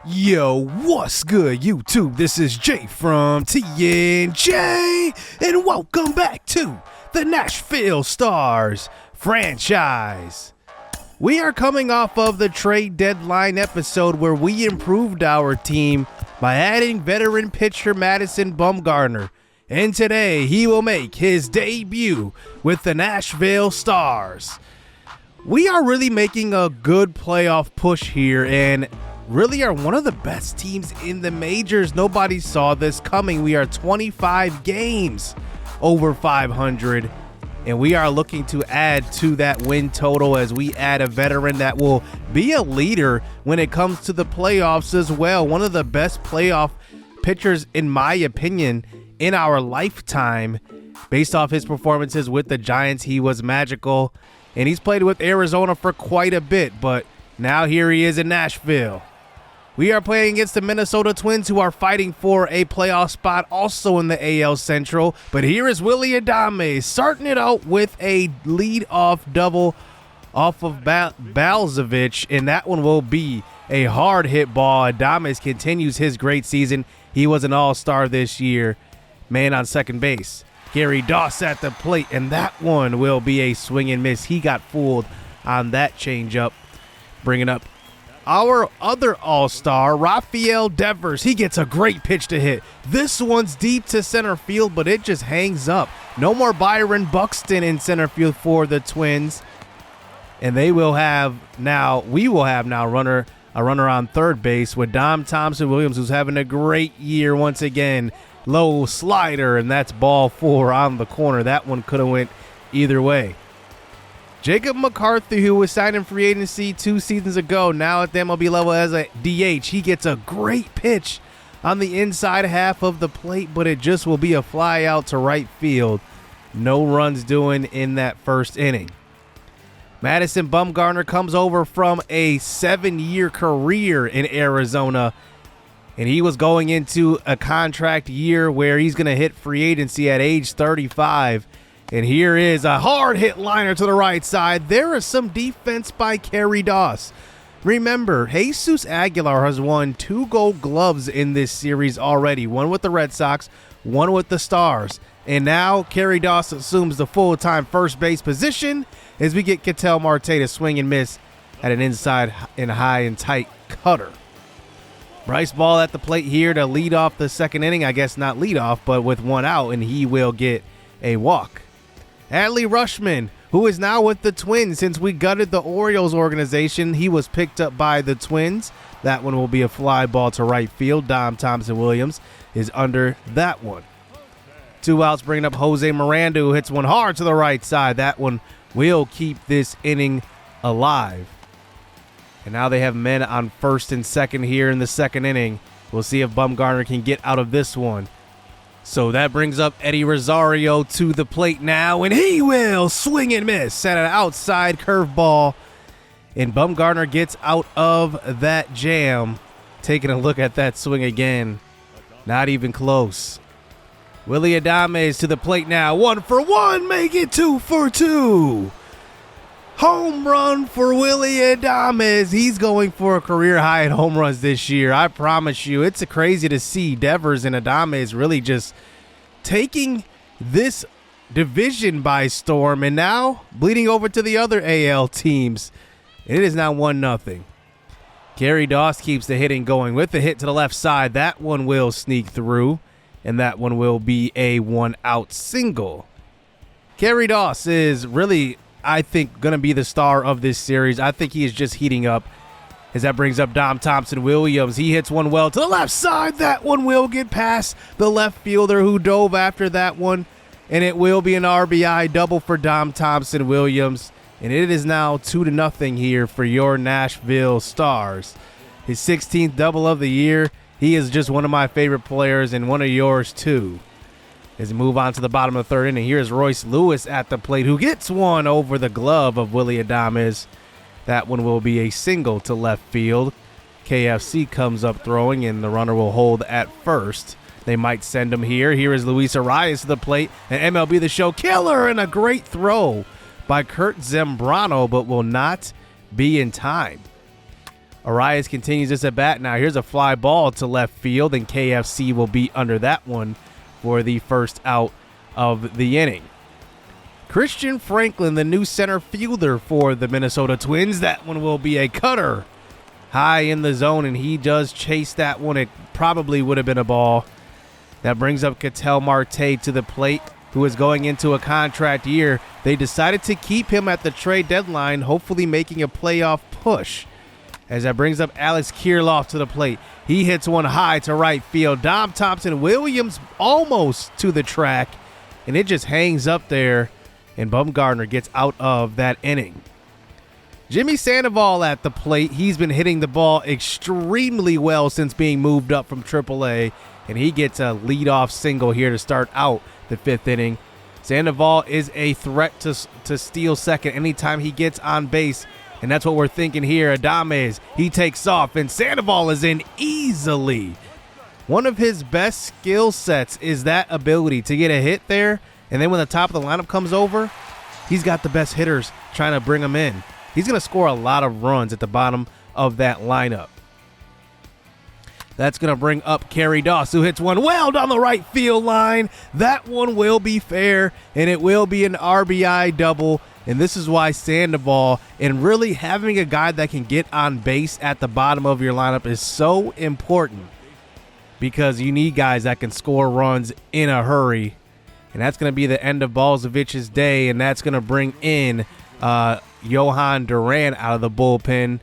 Yo, what's good, YouTube? This is Jay from TNJ, and welcome back to the Nashville Stars franchise. We are coming off of the trade deadline episode where we improved our team by adding veteran pitcher Madison Bumgarner, and today he will make his debut with the Nashville Stars. We are really making a good playoff push here and really are one of the best teams in the majors. Nobody saw this coming. We are 25 games over 500, and we are looking to add to that win total as we add a veteran that will be a leader when it comes to the playoffs as well. One of the best playoff pitchers, in my opinion, in our lifetime. Based off his performances with the Giants, he was magical, and he's played with Arizona for quite a bit, but now here he is in Nashville. We are playing against the Minnesota Twins, who are fighting for a playoff spot also in the AL Central. But here is Willy Adames starting it out with a lead-off double off of Balzovich, and that one will be a hard hit ball. Adames continues his great season. He was an all-star this year. Man on second base. Gary Doss at the plate, and that one will be a swing and miss. He got fooled on that changeup. Bringing up our other all-star, Rafael Devers. He gets a great pitch to hit. This one's deep to center field, but it just hangs up. No more Byron Buxton in center field for the Twins. And we will have now a runner on third base with Dom Thompson-Williams, who's having a great year once again. Low slider, and that's ball 4 on the corner. That one could have went either way. Jacob McCarthy, who was signed in free agency 2 seasons ago, now at the MLB level as a DH. He gets a great pitch on the inside half of the plate, but it just will be a fly out to right field. No runs doing in that first inning. Madison Bumgarner comes over from a 7-year career in Arizona, and he was going into a contract year where he's going to hit free agency at age 35. And here is a hard hit liner to the right side. There is some defense by Gary Doss. Remember, Jesus Aguilar has won 2 Gold Gloves in this series already. One with the Red Sox, one with the Stars. And now Gary Doss assumes the full-time first base position as we get Ketel Marte to swing and miss at an inside and high and tight cutter. Bryce Ball at the plate here to lead off the second inning. I guess not lead off, but with 1 out, and he will get a walk. Adley Rutschman, who is now with the Twins since we gutted the Orioles organization. He was picked up by the Twins. That one will be a fly ball to right field. Dom Thompson-Williams is under that one. 2 outs, bringing up Jose Miranda, who hits one hard to the right side. That one will keep this inning alive. And now they have men on first and second here in the second inning. We'll see if Bumgarner can get out of this one. So that brings up Eddie Rosario to the plate now, and he will swing and miss at an outside curveball. And Bumgarner gets out of that jam. Taking a look at that swing again. Not even close. Willy Adames to the plate now. 1 for 1, make it 2 for 2. Home run for Willy Adames. He's going for a career high in home runs this year. I promise you, it's crazy to see Devers and Adames really just taking this division by storm and now bleeding over to the other AL teams. It is now 1-0. Gary Doss keeps the hitting going with the hit to the left side. That one will sneak through, and that one will be a 1-out single. Gary Doss is really, I think, going to be the star of this series. I think he is just heating up as that brings up Dom Thompson-Williams. He hits one well to the left side. That one will get past the left fielder who dove after that one, and it will be an RBI double for Dom Thompson-Williams. And it is now 2-0 here for your Nashville Stars. His 16th double of the year. He is just one of my favorite players and one of yours too. As we move on to the bottom of the third inning, here's Royce Lewis at the plate, who gets one over the glove of Willy Adames. That one will be a single to left field. KFC comes up throwing, and the runner will hold at first. They might send him here. Here is Luis Arias to the plate, and MLB The Show killer, and a great throw by Kurt Zambrano, but will not be in time. Arias continues this at bat. Now here's a fly ball to left field, and KFC will be under that one for the first out of the inning. Christian Franklin, the new center fielder for the Minnesota Twins. That one will be a cutter high in the zone, and he does chase that one. It probably would have been a ball. That brings up Ketel Marte to the plate, who is going into a contract year. They decided to keep him at the trade deadline, hopefully making a playoff push. As that brings up Alex Kirilloff to the plate. He hits one high to right field. Dom Thompson Williams almost to the track, and it just hangs up there, and Bumgarner gets out of that inning. Jimmy Sandoval at the plate. He's been hitting the ball extremely well since being moved up from AAA, and he gets a leadoff single here to start out the fifth inning. Sandoval is a threat to steal second anytime he gets on base, and that's what we're thinking here. Adames, he takes off, and Sandoval is in easily. One of his best skill sets is that ability to get a hit there, and then when the top of the lineup comes over, he's got the best hitters trying to bring him in. He's going to score a lot of runs at the bottom of that lineup. That's going to bring up Kerry Doss, who hits one well down the right field line. That one will be fair, and it will be an RBI double. And this is why Sandoval, and really having a guy that can get on base at the bottom of your lineup, is so important, because you need guys that can score runs in a hurry. And that's going to be the end of Balzovich's day, and that's going to bring in Johan Duran out of the bullpen.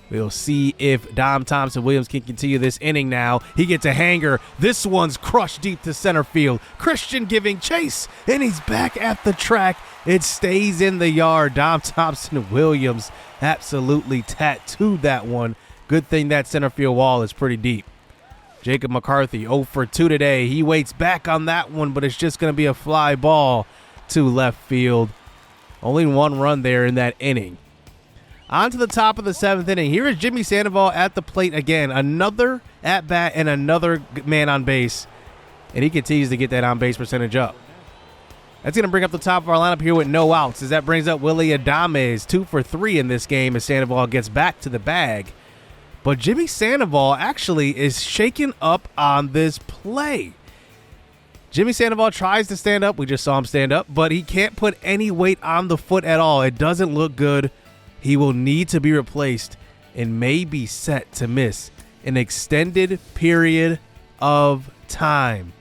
We'll see if Dom Thompson Williams can continue this inning now. He gets a hanger. This one's crushed deep to center field. Christian giving chase, and he's back at the track. It stays in the yard. Dom Thompson Williams absolutely tattooed that one. Good thing that center field wall is pretty deep. Jacob McCarthy 0 for 2 today. He waits back on that one, but it's just going to be a fly ball to left field. Only one run there in that inning. On to the top of the seventh inning. Here is Jimmy Sandoval at the plate again. Another at-bat and another man on base. And he continues to get that on-base percentage up. That's going to bring up the top of our lineup here with no outs, as that brings up Willy Adames, 2 for 3 in this game as Sandoval gets back to the bag. But Jimmy Sandoval actually is shaken up on this play. Jimmy Sandoval tries to stand up. We just saw him stand up, but he can't put any weight on the foot at all. It doesn't look good. He will need to be replaced and may be set to miss an extended period of time.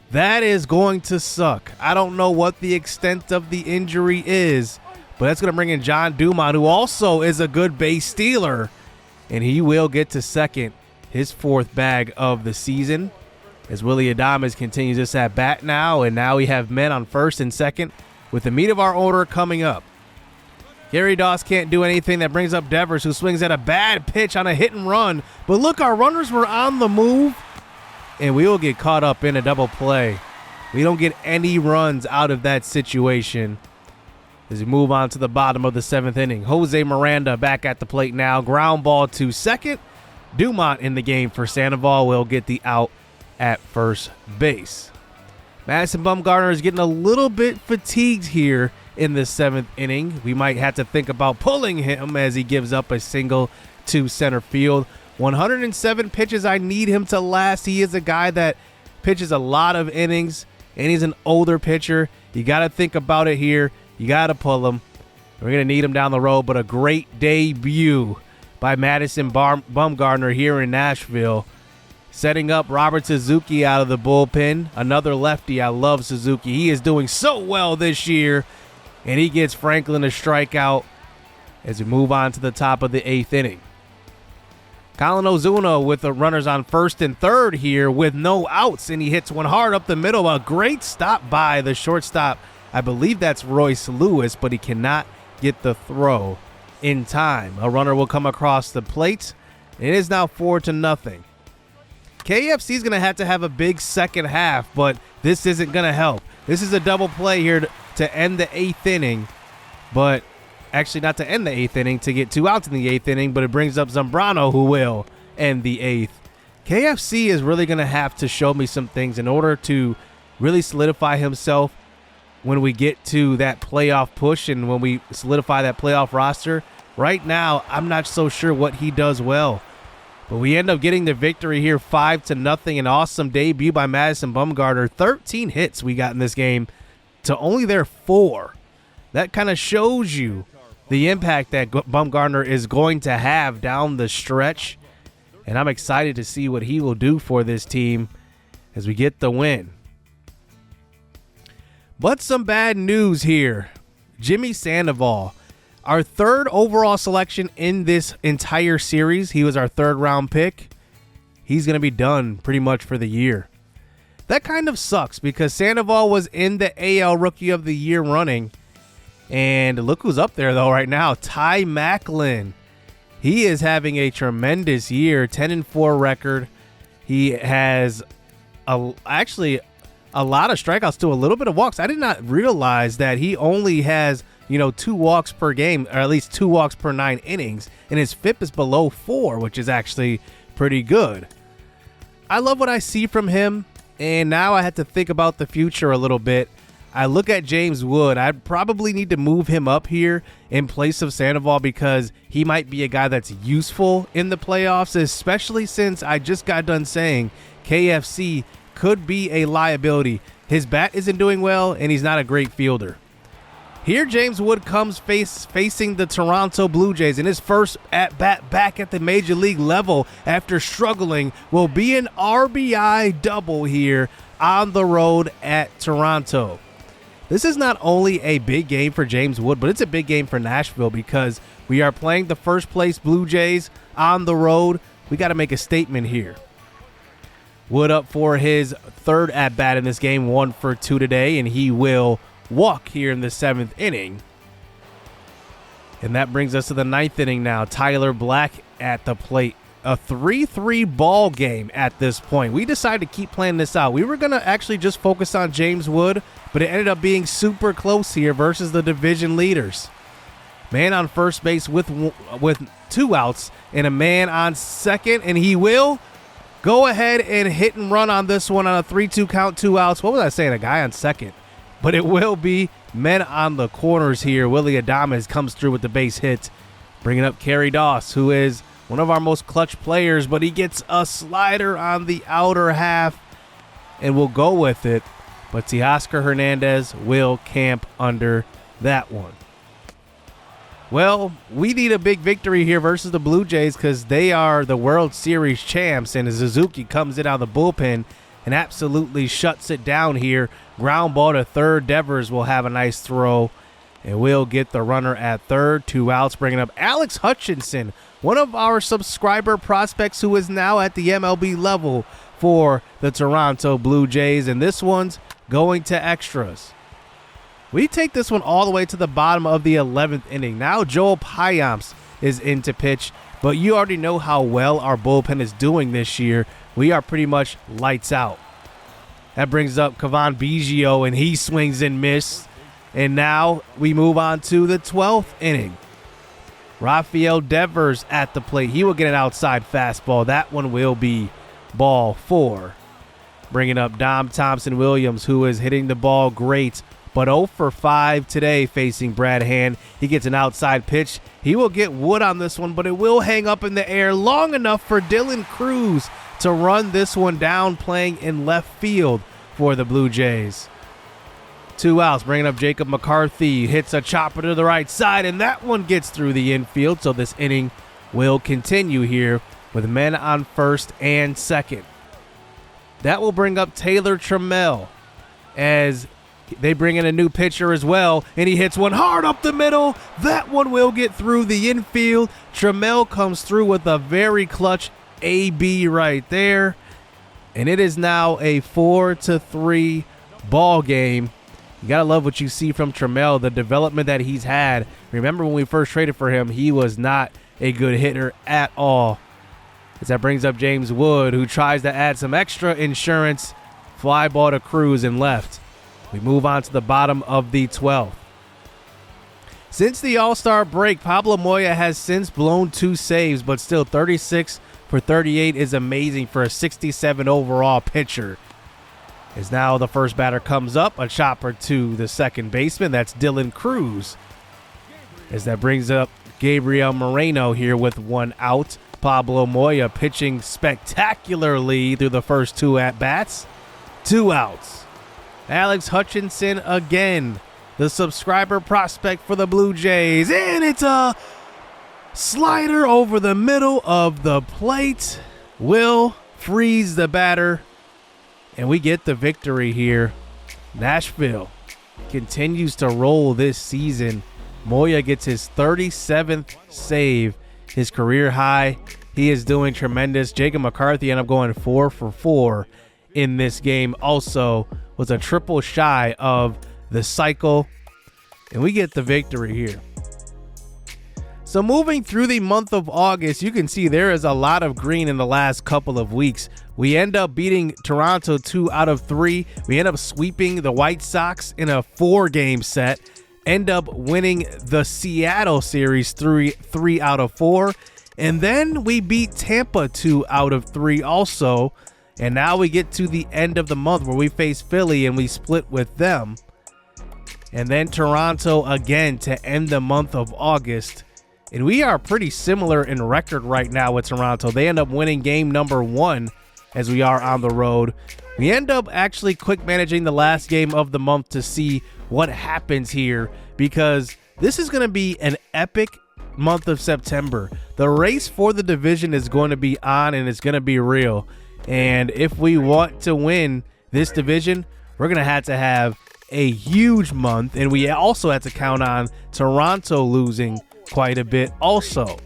That is going to suck. I don't know what the extent of the injury is, but that's going to bring in John Dumont, who also is a good base stealer, and he will get to second, his fourth bag of the season, as Willy Adames continues this at bat now, and now we have men on first and second with the meat of our order coming up. Gary Doss can't do anything. That brings up Devers, who swings at a bad pitch on a hit and run. But look, our runners were on the move, and we will get caught up in a double play. We don't get any runs out of that situation as we move on to the bottom of the seventh inning. Jose Miranda back at the plate now. Ground ball to second. Dumont in the game for Sandoval will get the out at first base. Madison Bumgarner is getting a little bit fatigued here in the seventh inning. We might have to think about pulling him as he gives up a single to center field. 107 pitches. I need him to last. He is a guy that pitches a lot of innings, and he's an older pitcher. You got to think about it here. You got to pull him. We're going to need him down the road, but a great debut by Madison Bumgarner here in Nashville. Setting up Robert Suzuki out of the bullpen. Another lefty. I love Suzuki. He is doing so well this year. And he gets Franklin a strikeout as we move on to the top of the eighth inning. Colin Ozuna with the runners on first and third here with no outs, and he hits one hard up the middle. A great stop by the shortstop. I believe that's Royce Lewis, but he cannot get the throw in time. A runner will come across the plate. It is now 4-0. KFC is going to have a big second half, but this isn't going to help. This is a double play here to end the eighth inning, but actually not to end the eighth inning, to get 2 outs in the eighth inning, but it brings up Zambrano, who will end the eighth. KFC is really going to have to show me some things in order to really solidify himself when we get to that playoff push and when we solidify that playoff roster. right now, I'm not so sure what he does well. But we end up getting the victory here 5-0. An awesome debut by Madison Bumgarner. 13 hits we got in this game to only their 4. That kind of shows you the impact that Bumgarner is going to have down the stretch. And I'm excited to see what he will do for this team as we get the win. But some bad news here. Jimmy Sandoval, our 3rd overall selection in this entire series. He was our 3rd round pick. He's going to be done pretty much for the year. That kind of sucks because Sandoval was in the AL Rookie of the Year running. And look who's up there, though, right now. Ty Macklin. He is having a tremendous year, 10-4 record. He has actually a lot of strikeouts to a little bit of walks. I did not realize that he only has 2 walks per game, or at least 2 walks per 9 innings, and his FIP is below 4, which is actually pretty good. I love what I see from him, and now I have to think about the future a little bit. I look at James Wood. I probably need to move him up here in place of Sandoval because he might be a guy that's useful in the playoffs, especially since I just got done saying KFC could be a liability. His bat isn't doing well, and he's not a great fielder. Here James Wood comes facing the Toronto Blue Jays, and his first at-bat back at the major league level after struggling will be an RBI double here on the road at Toronto. This is not only a big game for James Wood, but it's a big game for Nashville because we are playing the first place Blue Jays on the road. We got to make a statement here. Wood up for his 3rd at-bat in this game, 1 for 2 today, and he will walk here in the 7th inning. And that brings us to the 9th inning now. Tyler Black at the plate. A 3-3 ball game at this point. We decided to keep playing this out. We were going to actually just focus on James Wood, but it ended up being super close here versus the division leaders. Man on first base with 2 outs and a man on second, and he will go ahead and hit and run on this one on a 3-2 count, 2 outs. What was I saying? A guy on second. But it will be men on the corners here. Willie Adames comes through with the base hit, bringing up Kerry Doss, who is one of our most clutch players, but he gets a slider on the outer half and will go with it. But Teoscar Hernandez will camp under that one. Well, we need a big victory here versus the Blue Jays because they are the World Series champs, and Suzuki comes in out of the bullpen and absolutely shuts it down here. Ground ball to third. Devers will have a nice throw, and we'll get the runner at third. 2 outs, bringing up Alex Hutchinson, one of our subscriber prospects who is now at the MLB level for the Toronto Blue Jays, and this one's going to extras. We take this one all the way to the bottom of the 11th inning. Now Joel Payamps is in to pitch, but you already know how well our bullpen is doing this year. We are pretty much lights out. That brings up Cavan Biggio, and he swings and misses. And now we move on to the 12th inning. Rafael Devers at the plate. He will get an outside fastball. That one will be ball 4. Bringing up Dom Thompson-Williams, who is hitting the ball great, but 0 for 5 today facing Brad Hand. He gets an outside pitch. He will get Wood on this one, but it will hang up in the air long enough for Dylan Cruz to run this one down, playing in left field for the Blue Jays. 2 outs, bringing up Jacob McCarthy. Hits a chopper to the right side, and that one gets through the infield. So this inning will continue here with men on first and second. That will bring up Taylor Trammell as they bring in a new pitcher as well, and he hits one hard up the middle. That one will get through the infield. Trammell comes through with a very clutch AB right there, and it is now a 4-3 ball game. You gotta love what you see from Trammell, the development that he's had. Remember when we first traded for him, he was not a good hitter at all. As that brings up James Wood, who tries to add some extra insurance. Fly ball to Cruz and left. We move on to the bottom of the 12th. Since the All-Star break, Pablo Moya has since blown 2 saves, but still 36 for 38 is amazing for a 67 overall pitcher. As now the first batter comes up, a chopper to the second baseman. That's Dylan Cruz. As that brings up Gabriel Moreno here with 1 out. Pablo Moya pitching spectacularly through the first 2 at-bats. 2 outs. Alex Hutchinson again, the subscriber prospect for the Blue Jays. And it's a slider over the middle of the plate. Will freeze the batter. And we get the victory here. Nashville continues to roll this season. Moya gets his 37th save, his career high. He is doing tremendous. Jacob McCarthy ended up going 4 for 4 in this game. Also was a triple shy of the cycle. And we get the victory here. So moving through the month of August, you can see there is a lot of green in the last couple of weeks. We end up beating Toronto 2 out of 3. We end up sweeping the White Sox in a 4-game set. End up winning the Seattle series 3 out of 4. And then we beat Tampa 2 out of 3 also. And now we get to the end of the month where we face Philly and we split with them. And then Toronto again to end the month of August. And we are pretty similar in record right now with Toronto. They end up winning game number 1 as we are on the road. We end up actually quick managing the last game of the month to see what happens here, because this is going to be an epic month of September. The race for the division is going to be on, and it's going to be real. And if we want to win this division, we're going to have a huge month. And we also have to count on Toronto losing quite a bit also.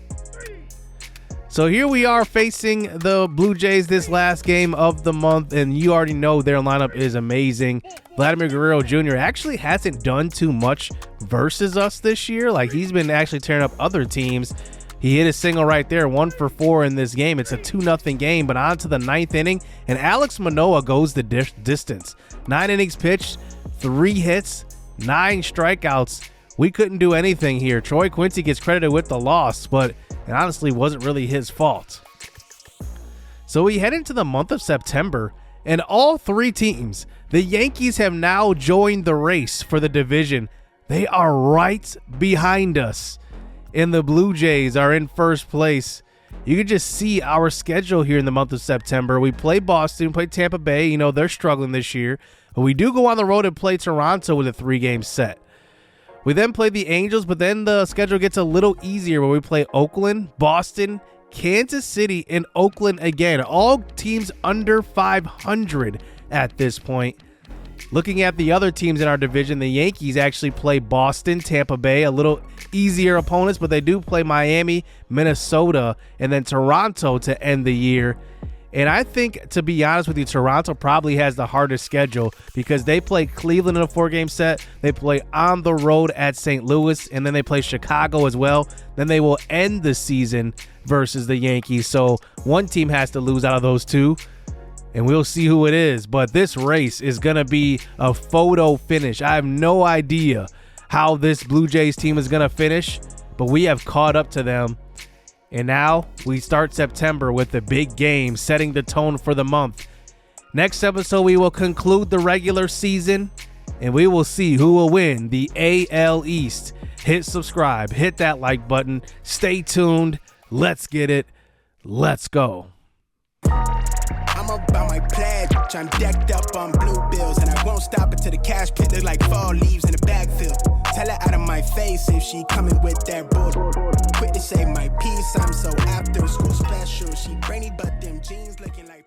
So here we are facing the Blue Jays this last game of the month, and you already know their lineup is amazing. Vladimir Guerrero Jr. actually hasn't done too much versus us this year. Like, he's been actually tearing up other teams. He hit a single right there, 1 for 4 in this game. It's a 2-0 game, but on to the 9th inning, and Alex Manoah goes the distance. 9 innings pitched, 3 hits, 9 strikeouts. We couldn't do anything here. Troy Quincy gets credited with the loss, but it honestly wasn't really his fault. So we head into the month of September, and all 3 teams, the Yankees have now joined the race for the division. They are right behind us, and the Blue Jays are in first place. You can just see our schedule here in the month of September. We play Boston, play Tampa Bay. You know, they're struggling this year. But we do go on the road and play Toronto with a 3-game set. We then play the Angels, but then the schedule gets a little easier where we play Oakland, Boston, Kansas City, and Oakland again. All teams under 500 at this point. Looking at the other teams in our division, the Yankees actually play Boston, Tampa Bay, a little easier opponents, but they do play Miami, Minnesota, and then Toronto to end the year. And I think, to be honest with you, Toronto probably has the hardest schedule because they play Cleveland in a 4-game set. They play on the road at St. Louis, and then they play Chicago as well. Then they will end the season versus the Yankees. So one team has to lose out of those 2, and we'll see who it is. But this race is going to be a photo finish. I have no idea how this Blue Jays team is going to finish, but we have caught up to them. And now we start September with the big game, setting the tone for the month. Next episode, we will conclude the regular season, and we will see who will win the AL East. Hit subscribe, hit that like button, stay tuned. Let's get it. Let's go. I'm about my pledge. I'm decked up on blue bills, and I won't stop until the cash pit look like fall leaves in the backfield. Tell her out of my face if she coming with that bull. Quick to say my piece, I'm so after school special. She brainy, but them jeans looking like